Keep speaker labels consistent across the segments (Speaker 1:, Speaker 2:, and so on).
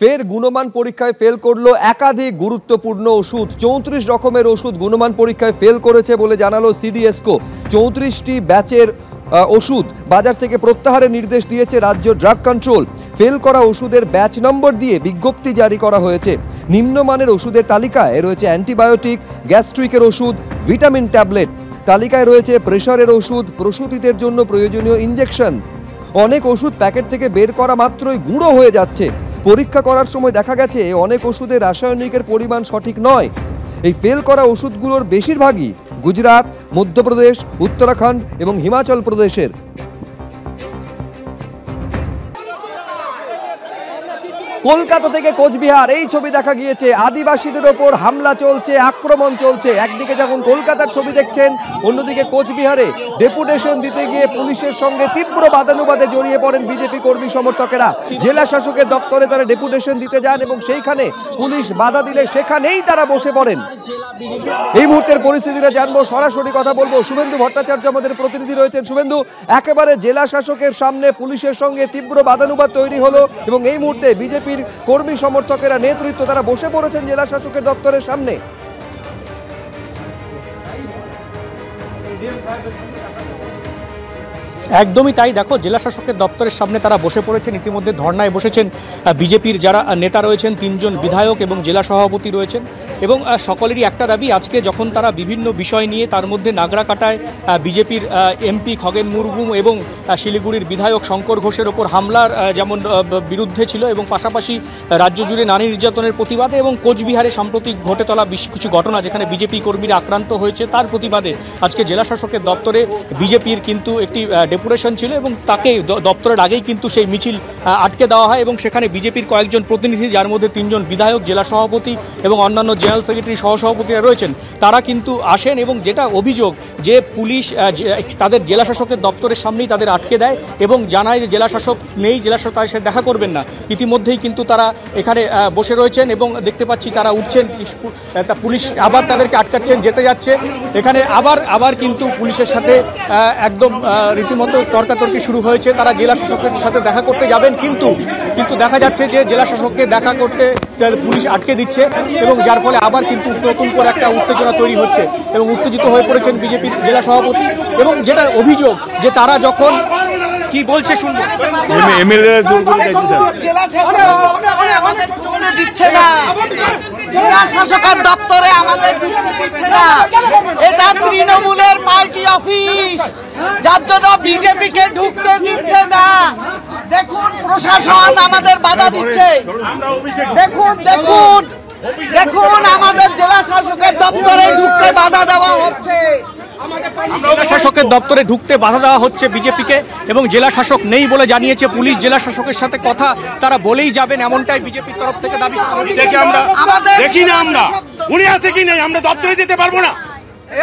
Speaker 1: ফের গুণমান পরীক্ষায় ফেল করলো একাধিক গুরুত্বপূর্ণ ওষুধ। 34 রকমের ওষুধ গুণমান পরীক্ষায় ফেল করেছে বলে জানালো সিডিএসকো। 34টি ব্যাচের ওষুধ বাজার থেকে প্রত্যাহারের নির্দেশ দিয়েছে রাজ্য ড্রাগ কন্ট্রোল। ফেল করা ওষুধের ব্যাচ নম্বর দিয়ে বিজ্ঞপ্তি জারি করা হয়েছে। নিম্নমানের ওষুধের তালিকায় রয়েছে অ্যান্টিবায়োটিক, গ্যাস্ট্রিকের ওষুধ, ভিটামিন ট্যাবলেট। তালিকায় রয়েছে প্রেশারের ওষুধ, প্রসূতিদের জন্য প্রয়োজনীয় ইনজেকশন। অনেক ওষুধ প্যাকেট থেকে বের করা মাত্রই গুঁড়ো হয়ে যাচ্ছে। পরীক্ষা করার সময় দেখা গেছে অনেক ওষুধের রাসায়নিকের পরিমাণ সঠিক নয়। এই ফেল করা ওষুধগুলোর বেশিরভাগই গুজরাট, মধ্যপ্রদেশ, উত্তরাখণ্ড এবং হিমাচল প্রদেশের। কলকাতা থেকে কোচবিহার এই ছবি দেখা গিয়েছে। আদিবাসীদের ওপর হামলা চলছে, আক্রমণ চলছে। একদিকে যখন কলকাতার ছবি দেখছেন, অন্যদিকে কোচবিহারে ডেপুটেশন দিতে গিয়ে পুলিশের সঙ্গে তীব্র বাদানুবাদে জড়িয়ে পড়েন বিজেপি কর্মী সমর্থকেরা। জেলা শাসকের দপ্তরে তারা ডেপুটেশন দিতে যান এবং সেইখানে পুলিশ বাধা দিলে সেখানেই তারা বসে পড়েন। এই মুহূর্তের পরিস্থিতিটা জানবো, সরাসরি কথা বলবো। শুভেন্দু ভট্টাচার্য আমাদের প্রতিনিধি রয়েছেন। শুভেন্দু, একেবারে জেলা শাসকের সামনে পুলিশের সঙ্গে তীব্র বাদানুবাদ তৈরি হলো এবং এই মুহূর্তে বিজেপির কর্মী সমর্থকেরা, নেতৃত্ব তারা বসে পড়েছেন জেলা শাসকের দপ্তরের সামনে।
Speaker 2: একদমই তাই। দেখো, জেলা শাসকের দপ্তরের সামনে তারা বসে পড়েছেন। ইতিমধ্যে ধর্নায় বসেছেন বিজেপির যারা নেতা রয়েছেন, 3 জন বিধায়ক এবং জেলা সভাপতি রয়েছেন। এবং সকলেরই একটা দাবি, আজকে যখন তারা বিভিন্ন বিষয় নিয়ে, তার মধ্যে নাগরাকাটায় বিজেপির এমপি খগেন মুর্মু এবং শিলিগুড়ির বিধায়ক শঙ্কর ঘোষের ওপর হামলার যেমন বিরুদ্ধে ছিল, এবং পাশাপাশি রাজ্য জুড়ে নারী নির্যাতনের প্রতিবাদে এবং কোচবিহারে সাম্প্রতিক ঘটে তোলা কিছু ঘটনা যেখানে বিজেপি কর্মীরা আক্রান্ত হয়েছে তার প্রতিবাদে আজকে জেলা শাসকের দপ্তরে বিজেপির কিন্তু একটি ডেপুটেশন ছিল এবং তাকে দপ্তরের আগেই কিন্তু সেই মিছিল আটকে দেওয়া হয় এবং সেখানে বিজেপির কয়েকজন প্রতিনিধি, যার মধ্যে 3 জন বিধায়ক, জেলা সভাপতি এবং অন্যান্য জেনারেল সেক্রেটারি, সহসভাপতিরা রয়েছেন, তারা কিন্তু আসেন এবং যেটা অভিযোগ যে পুলিশ তাদের জেলা শাসকের দপ্তরের সামনেই তাদের আটকে দেয় এবং জানায় যে জেলা শাসক নেই, জেলা শাসক তার সাথে দেখা করবেন না। ইতিমধ্যেই কিন্তু তারা এখানে বসে রয়েছেন এবং দেখতে পাচ্ছি তারা উঠছেন, পুলিশ আবার তাদেরকে আটকাচ্ছেন, যেতে যাচ্ছে। এখানে আবার কিন্তু পুলিশের সাথে একদম রীতিমতো তর্কাতর্কি শুরু হয়েছে। তারা জেলা শাসকের সাথে দেখা করতে যাবেন, কিন্তু দেখা যাচ্ছে যে জেলা শাসককে দেখা করতে পুলিশ আটকে দিচ্ছে এবং যার ফলে আবার কিন্তু নতুন করে একটা উত্তেজনা তৈরি হচ্ছে এবং উত্তেজিত হয়ে পড়েছেন বিজেপির জেলা সভাপতি। এবং যেটা অভিযোগ যে তারা যখন কি বলছে শুনবো,
Speaker 3: জেলা শাসকের দপ্তরে আমাদের ঢুকতে দিচ্ছে না। এটা তৃণমূলের পার্টি অফিস, যার জন্য বিজেপিকে ঢুকতে দিচ্ছে না। দেখুন, প্রশাসন আমাদের বাধা দিচ্ছে। দেখুন আমাদের জেলা শাসকের দপ্তরে ঢুকতে বাধা দেওয়া হচ্ছে।
Speaker 2: জেলা শাসকের দপ্তরে ঢুকতে বাধা দেওয়া হচ্ছে বিজেপিকে এবং জেলা শাসক নেই বলে জানিয়েছে পুলিশ। জেলা শাসকের সাথে কথা তারা বলেই যাবেন, এমনটাই বিজেপির তরফ থেকে দাবি।
Speaker 4: দেখি না আমরা উনি আছে কি নেই, আমরা দপ্তরে যেতে পারবো না,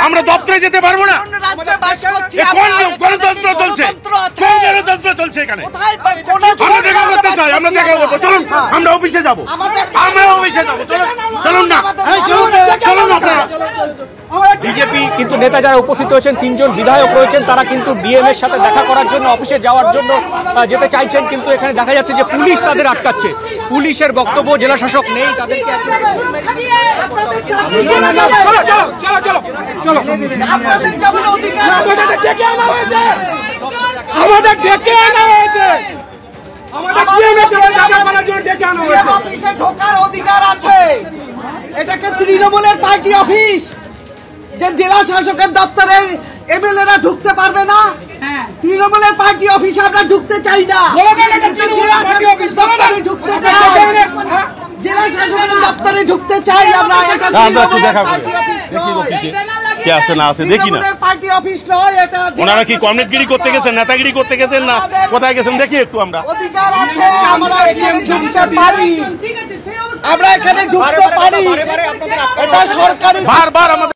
Speaker 4: আমরা দপ্তরে যেতে পারবো না। গণতন্ত্র চলছে, গণতন্ত্র চলছে এখানে। আমরা দেখা করতে চাই, আমরা দেখা করবো। চলুন, আমরা অফিসে যাবো, আমরা অফিসে যাবো। চলুন না, চলুন আপনারা।
Speaker 2: বিজেপি কিন্তু নেতা যারা উপস্থিত হয়েছেন, 3 জন বিধায়ক রয়েছেন, তারা কিন্তু ডিএম এর সাথে দেখা করার জন্য অফিসে যাওয়ার জন্য যেতে চাইছেন, কিন্তু এখানে দেখা যাচ্ছে যে পুলিশ তাদের আটকাচ্ছে। পুলিশের বক্তব্য জেলা শাসক নেই, তাদেরকে
Speaker 5: আমাদের ডেকে আনা হয়েছে,
Speaker 3: ঢোকার অধিকার আছে। এটাকে তৃণমূলের পার্টি অফিস, যে জেলা শাসকের দপ্তরে এমএলএরা ঢুকতে পারবে না। তৃণমূলের পার্টি অফিসে আমরা ঢুকতে চাই না। জেলা শাসকের দপ্তরে ঢুকতে চাই, জেলা শাসকের দপ্তরে ঢুকতে চাই আমরা। এটা পার্টি অফিস
Speaker 4: কে আছে না আছে দেখি না,
Speaker 3: পার্টি অফিস নয় এটা।
Speaker 4: ওনারা কি কমিটগিরি করতে গেছেন, নেতাগিরি করতে গেছেন, না কোথায় গেছেন দেখি একটু। আমরা
Speaker 3: অধিকার আছে, আমরা এখানে ঢুকতে পারি, আমরা এখানে ঢুকতে পারি। এটা সরকারি,
Speaker 4: বারবার আমাদের